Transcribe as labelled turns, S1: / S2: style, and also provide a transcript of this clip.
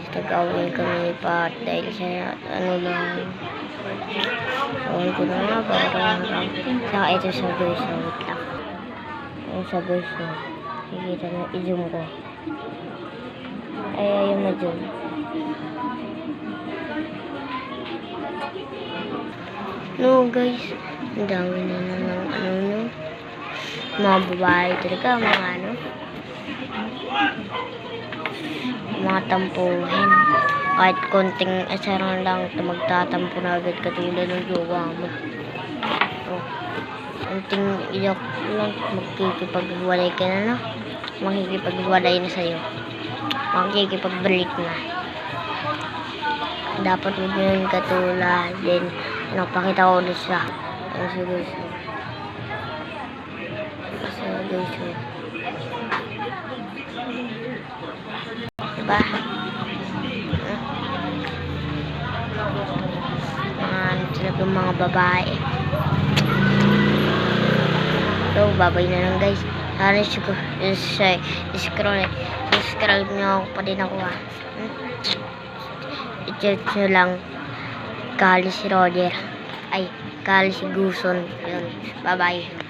S1: guys, nag-away kami ni Pat dahil sa ano lang. Away ko na nga, parang saka ito sa voice, wait lang. Ayun sa voice, kikita na, i-zoom ko. Ay, ayaw ma-zoom. No guys, ang dami na ng ano no. Mga babae talaga, mga ano. Mga tampuhin. Kahit konting asaran lang ito, magtatampo na agad katulad ng jowa mo. Oh, konting iyak lang, magkikipagwalay ka na no. Makikipagwalay na sa'yo. Makikipagbalik na. Dapat huwag nyo yung katulad. Then, napakita ko ulit siya. Ayun sa guys. Sa guys. Diba? Ano talaga mga babae. So, babay na lang guys. Sana subscribe nyo ako pa din ako ha. I-check nyo lang Kali si Roger. Ay, Kali si Guson. Yun. Bye bye.